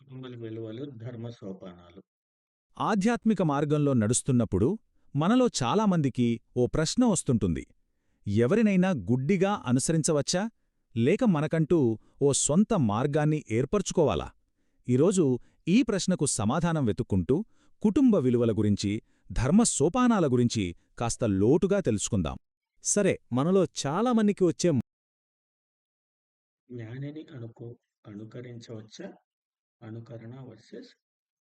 కుటుంబల విలువలు, ధర్మ సోపానాలు. ఆధ్యాత్మిక మార్గంలో నడుస్తున్నప్పుడు మనలో చాలామందికి ఓ ప్రశ్న వస్తుంటుంది. ఎవరినైనా గుడ్డిగా అనుసరించవచ్చా, లేక మనకంటూ ఓ సొంత మార్గాన్ని ఏర్పరచుకోవాలా? ఈరోజు ఈ ప్రశ్నకు సమాధానం వెతుక్కుంటూ కుటుంబ విలువల గురించి, ధర్మ సోపానాల గురించి కాస్త లోటుగా తెలుసుకుందాం. సరే, మనలో చాలామందికి వచ్చే జ్ఞానిని అనుకరించవచ్చా? అనుకరణ వర్సెస్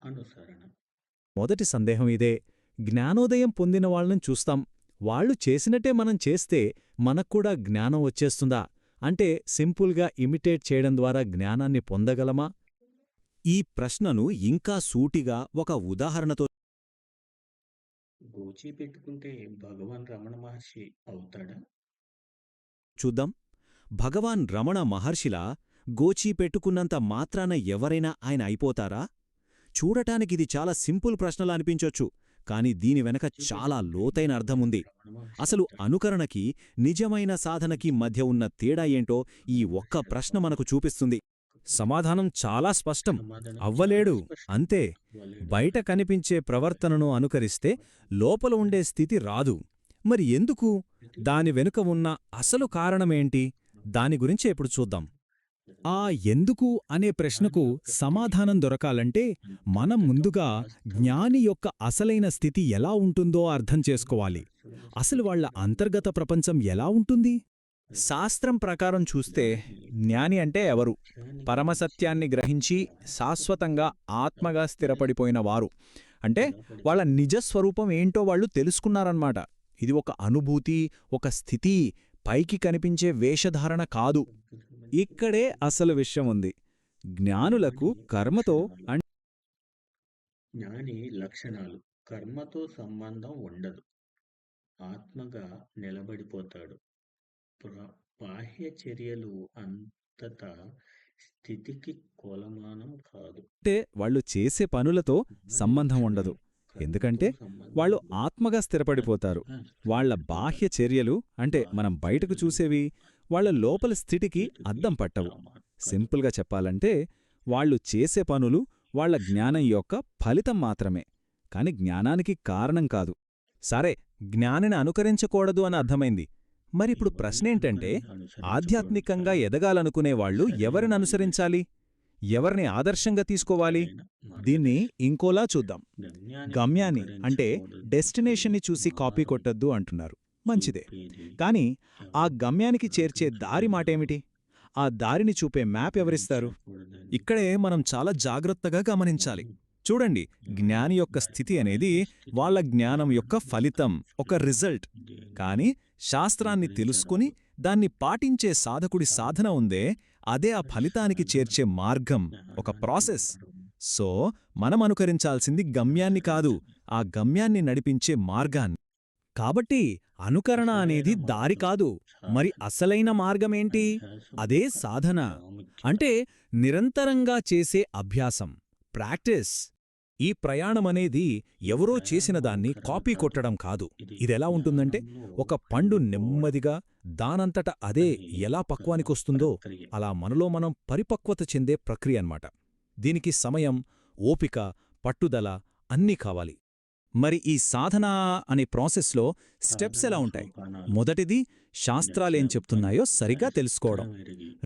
అనుసరణ. మొదటి సందేహం ఇదే. జ్ఞానోదయం పొందిన వాళ్ళని చూస్తాం. వాళ్ళు చేసినట్టే మనం చేస్తే మనక్కూడా జ్ఞానం వచ్చేస్తుందా? అంటే సింపుల్గా ఇమిటేట్ చేయడం ద్వారా జ్ఞానాన్ని పొందగలమా? ఈ ప్రశ్నను ఇంకా సూటిగా ఒక ఉదాహరణతో గోచి పెట్టుకుంటే భగవాన్ రమణ మహర్షి అవుతాడా? చూద్దాం. భగవాన్ రమణ మహర్షిలా గోచీ పెట్టుకున్నంత మాత్రాన ఎవరైనా ఆయన అయిపోతారా? చూడటానికిది చాలా సింపుల్ ప్రశ్నలా అనిపించొచ్చు, కాని దీని వెనక చాలా లోతైన అర్థముంది. రమణ మహర్షి అసలు అవుతాడా? అనుకరణకి, నిజమైన సాధనకి మధ్య ఉన్న తేడా ఏంటో ఈ ఒక్క ప్రశ్న మనకు చూపిస్తుంది. సమాధానం చాలా స్పష్టం. సమాధానం చాలా అవ్వలేడు, స్పష్టం. అంతే. అవ్వలేడు. బయట కనిపించే ప్రవర్తనను అనుకరిస్తే లోపల ఉండే స్థితి రాదు. మరి ఎందుకు? దాని వెనుక ఉన్న అసలు కారణమేంటి? దాని గురించే ఇప్పుడు చూద్దాం. ఆ ఎందుకు అనే ప్రశ్నకు సమాధానం దొరకాలంటే మనం ముందుగా జ్ఞాని యొక్క అసలైన స్థితి ఎలా ఉంటుందో అర్థం చేసుకోవాలి. అసలు వాళ్ళ అంతర్గత ప్రపంచం ఎలా ఉంటుంది? శాస్త్రం ప్రకారం చూస్తే జ్ఞాని అంటే ఎవరు? పరమసత్యాన్ని గ్రహించి శాశ్వతంగా ఆత్మగా స్థిరపడిపోయిన వారు. అంటే వాళ్ళ నిజస్వరూపం ఏంటో వాళ్ళు తెలుసుకున్నారన్నమాట. ఇది ఒక అనుభూతి, ఒక స్థితి, పైకి కనిపించే వేషధారణ కాదు. ఇక్కడే అసలు విషయం ఉంది. జ్ఞానులకు కర్మతో జ్ఞాని లక్షణాలు. కర్మతో సంబంధం ఉండదు. ఆత్మగా నిలబడిపోతాడు. బాహ్య చర్యలు అంతటా స్థితికి కొలమానం కాదు. అంటే వాళ్ళు చేసే పనులతో సంబంధం ఉండదు. ఎందుకంటే వాళ్ళు ఆత్మగా స్థిరపడిపోతారు. వాళ్ళ బాహ్య చర్యలు అంటే మనం బయటకు చూసేవి వాళ్ళ లోపల స్థితికి అద్దం పట్టవు. సింపుల్గా చెప్పాలంటే వాళ్ళు చేసే పనులు వాళ్ళ జ్ఞానం యొక్క ఫలితం మాత్రమే, కాని జ్ఞానానికి కారణం కాదు. సరే, జ్ఞానిని అనుకరించకూడదు అని అర్థమైంది. మరిప్పుడు ప్రశ్నేంటంటే, ఆధ్యాత్మికంగా ఎదగాలనుకునేవాళ్లు ఎవరిని అనుసరించాలి? ఎవరిని ఆదర్శంగా తీసుకోవాలి? దీన్ని ఇంకోలా చూద్దాం. గమ్యాన్ని అంటే డెస్టినేషన్ని చూసి కాపీ కొట్టొద్దు అంటున్నారు. మంచిదే. కాని ఆ గమ్యానికి చేర్చే దారి మాటేమిటి? ఆ దారిని చూపే మ్యాప్ ఎవరిస్తారు? ఇక్కడే మనం చాలా జాగ్రత్తగా గమనించాలి. చూడండి, జ్ఞాని యొక్క స్థితి అనేది వాళ్ళ జ్ఞానం యొక్క ఫలితం, ఒక రిజల్ట్. కాని శాస్త్రాన్ని తెలుసుకుని దాన్ని పాటించే సాధకుడి సాధన ఉందే, అదే ఆ ఫలితానికి చేర్చే మార్గం, ఒక ప్రాసెస్. సో మనం అనుకరించాల్సింది గమ్యాన్ని కాదు, ఆ గమ్యాన్ని నడిపించే మార్గాన్ని. కాబట్టి అనుకరణ అనేది దారి కాదు. మరి అసలైన మార్గమేంటి? అదే సాధన. అంటే నిరంతరంగా చేసే అభ్యాసం, ప్రాక్టీస్. ఈ ప్రయాణమనేది ఎవరో చేసిన దాన్ని కాపీ కొట్టడం కాదు. ఇదెలా ఉంటుందంటే, ఒక పండు నెమ్మదిగా దానంతట అదే ఎలా పక్వానికొస్తుందో అలా మనలో మనం పరిపక్వత చెందే ప్రక్రియ అన్నమాట. దీనికి సమయం, ఓపిక, పట్టుదల అన్నీ కావాలి. మరి ఈ సాధన అనే ప్రాసెస్లో స్టెప్స్ ఎలా ఉంటాయి? మొదటిది, శాస్త్రాలేం చెప్తున్నాయో సరిగా తెలుసుకోవడం.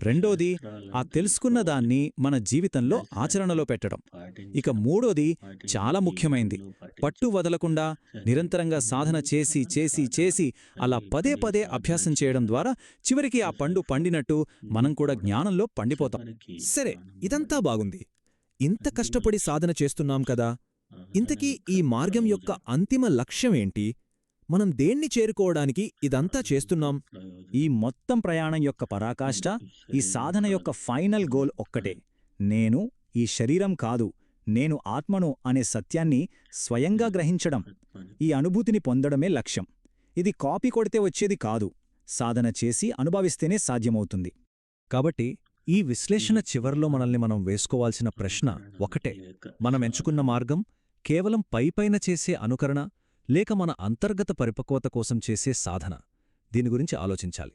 రెండోది, ఆ తెలుసుకున్న దాన్ని మన జీవితంలో ఆచరణలో పెట్టడం. ఇక మూడోది చాలా ముఖ్యమైంది, పట్టు వదలకుండా నిరంతరంగా సాధన చేసి చేసి చేసి అలా పదే పదే అభ్యాసం చేయడం ద్వారా చివరికి ఆ పండు పండినట్టు మనం కూడా జ్ఞానంలో పండిపోతాం. సరే, ఇదంతా బాగుంది. ఇంత కష్టపడి సాధన చేస్తున్నాం కదా, ఇంతకీ ఈ మార్గం యొక్క అంతిమ లక్ష్యమేంటి? మనం దేన్ని చేరుకోవడానికి ఇదంతా చేస్తున్నాం? ఈ మొత్తం ప్రయాణం యొక్క పరాకాష్ఠ, ఈ సాధన యొక్క ఫైనల్ గోల్ ఒక్కటే. నేను ఈ శరీరం కాదు, నేను ఆత్మను అనే సత్యాన్ని స్వయంగా గ్రహించడం. ఈ అనుభూతిని పొందడమే లక్ష్యం. ఇది కాపీ కొడితే వచ్చేది కాదు, సాధన చేసి అనుభవిస్తేనే సాధ్యమవుతుంది. కాబట్టి ఈ విశ్లేషణ చివర్లో మనల్ని మనం వేసుకోవాల్సిన ప్రశ్న ఒకటే: మనం ఎంచుకున్న మార్గం కేవలం పైపైన చేసే అనుకరణ, లేక మన అంతర్గత పరిపక్వత కోసం చేసే సాధన? దీని గురించి ఆలోచించాలి.